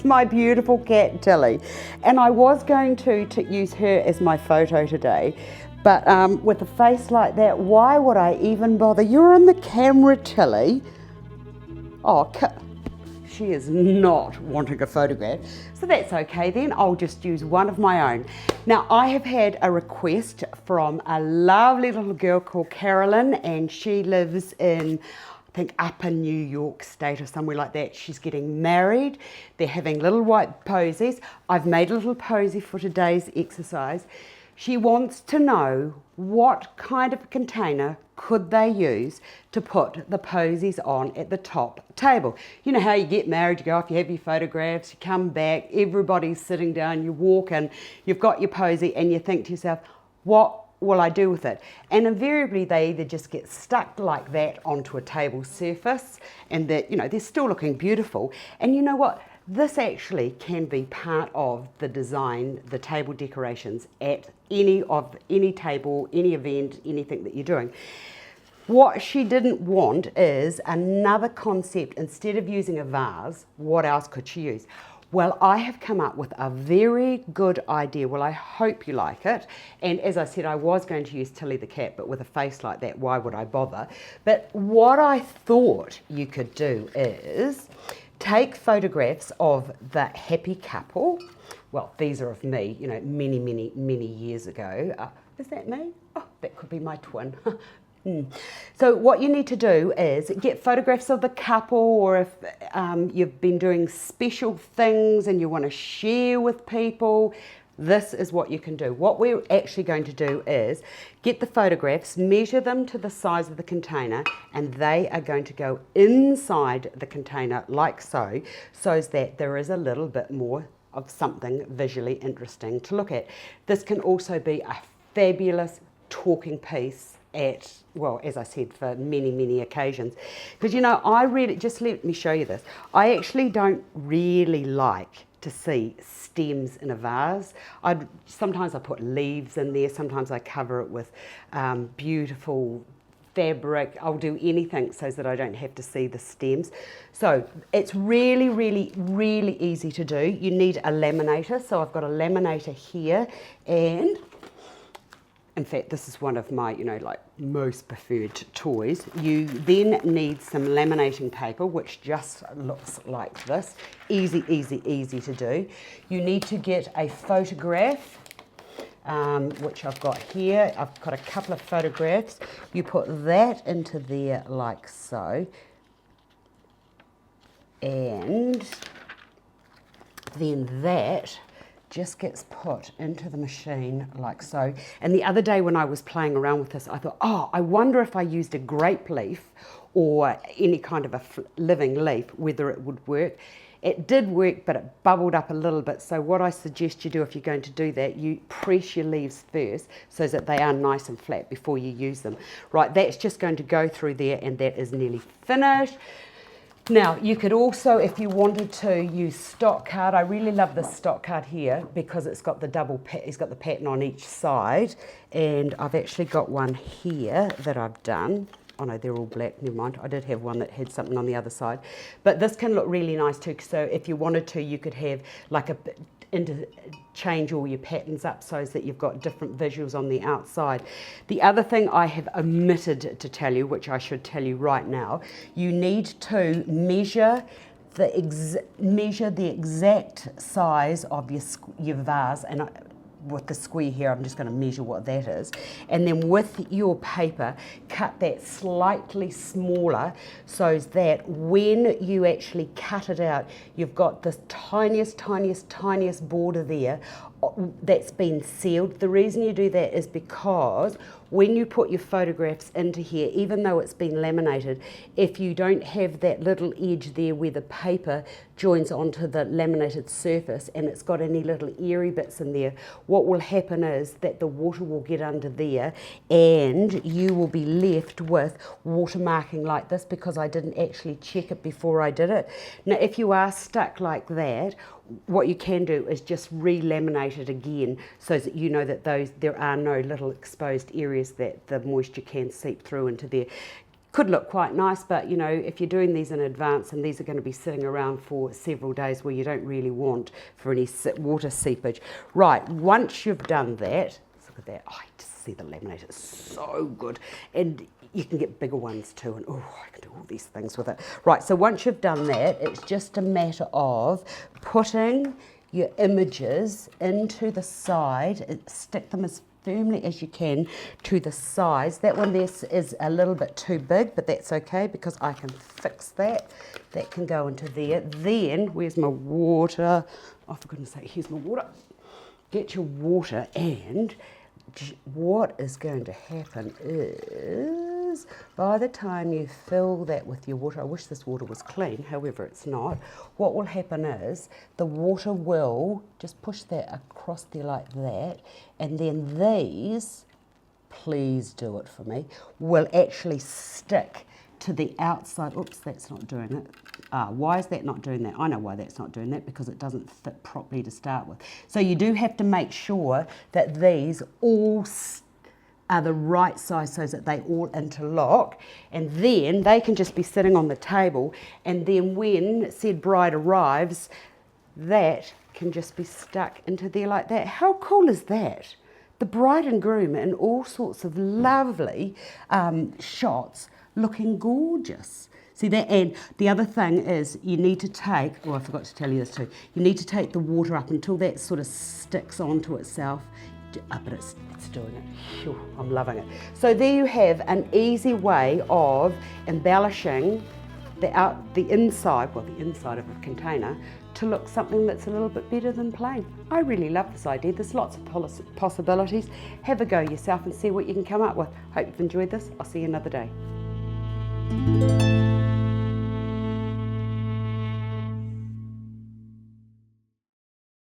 It's my beautiful cat, Tilly. And I was going to use her as my photo today, but with a face like that, why would I even bother? You're on the camera, Tilly. Oh, she is not wanting a photograph, so that's okay then. I'll just use one of my own. Now, I have had a request from a lovely little girl called Carolyn, and she lives in, I think, Upper New York State or somewhere like that. She's getting married. They're having little white posies. I've made a little posy for today's exercise. She wants to know what kind of container could they use to put the posies on at the top table. You know how you get married, you go off, you have your photographs, you come back, everybody's sitting down, you walk in, you've got your posy, and you think to yourself, what will I do with it? And invariably they either just get stuck like that onto a table surface, and they're still looking beautiful. And you know what? This actually can be part of the design, the table decorations at any table, any event, anything that you're doing. What she didn't want is another concept. Instead of using a vase, what else could she use? Well, I have come up with a very good idea. Well, I hope you like it. And as I said, I was going to use Tilly the cat, but with a face like that, why would I bother? But what I thought you could do is take photographs of the happy couple. Well, these are of me, many, many, many years ago. Is that me? Oh, that could be my twin. So what you need to do is get photographs of the couple, or if you've been doing special things and you want to share with people, this is what you can do. What we're actually going to do is get the photographs, measure them to the size of the container, and they are going to go inside the container like so that there is a little bit more of something visually interesting to look at. This can also be a fabulous talking piece at, well, as I said, for many, many occasions. Because, just let me show you this. I actually don't really like to see stems in a vase. Sometimes I put leaves in there, sometimes I cover it with beautiful fabric. I'll do anything so that I don't have to see the stems. So it's really, really, really easy to do. You need a laminator. So I've got a laminator here, and in fact, this is one of my, most preferred toys. You then need some laminating paper, which just looks like this. Easy, easy, easy to do. You need to get a photograph, which I've got here. I've got a couple of photographs. You put that into there like so. And then that just gets put into the machine like so. And the other day when I was playing around with this, I thought, I wonder if I used a grape leaf or any kind of a living leaf, whether it would work. It did work, but it bubbled up a little bit. So what I suggest you do if you're going to do that, you press your leaves first so that they are nice and flat before you use them. Right, that's just going to go through there, and that is nearly finished. Now, you could also, if you wanted to, use stock card. I really love this stock card here because it's got the it's got the pattern on each side. And I've actually got one here that I've done. Oh no, they're all black, never mind. I did have one that had something on the other side. But this can look really nice too. So if you wanted to, you could have like change all your patterns up so that you've got different visuals on the outside. The other thing I have omitted to tell you, which I should tell you right now, you need to measure the exact size of your vase, and with the square here, I'm just going to measure what that is. And then with your paper, cut that slightly smaller so that when you actually cut it out, you've got this tiniest, tiniest, tiniest border there that's been sealed. The reason you do that is because when you put your photographs into here, even though it's been laminated, if you don't have that little edge there where the paper joins onto the laminated surface and it's got any little airy bits in there, what will happen is that the water will get under there and you will be left with watermarking like this, because I didn't actually check it before I did it. Now, if you are stuck like that, what you can do is just re-laminate it again so that you know that there are no little exposed areas that the moisture can seep through into there. Could look quite nice, but you know, if you're doing these in advance and these are going to be sitting around for several days where you don't really want for any water seepage. Right, once you've done that, look at that, oh, I just see the laminate, it's so good. And you can get bigger ones too, and oh, I can do all these things with it. Right, so once you've done that, it's just a matter of putting your images into the side, stick them as firmly as you can to the sides. That one there is a little bit too big, but that's okay because I can fix that. That can go into there. Then, where's my water? Oh, for goodness sake, here's my water. Get your water, and what is going to happen is by the time you fill that with your water, I wish this water was clean, however it's not, what will happen is the water will just push that across there like that, and then these, please do it for me, will actually stick to the outside. Oops, that's not doing it. Why is that not doing that? I know why that's not doing that, because it doesn't fit properly to start with. So you do have to make sure that these all are the right size so that they all interlock, and then they can just be sitting on the table, and then when said bride arrives, that can just be stuck into there like that. How cool is that? The bride and groom in all sorts of lovely shots, looking gorgeous. See that? And the other thing is you need to take, oh, I forgot to tell you this too, you need to take the water up until that sort of sticks onto itself. But it's doing it. Phew, I'm loving it. So there you have an easy way of embellishing the inside, well, the inside of a container, to look something that's a little bit better than plain. I really love this idea. There's lots of possibilities. Have a go yourself and see what you can come up with. Hope you've enjoyed this. I'll see you another day.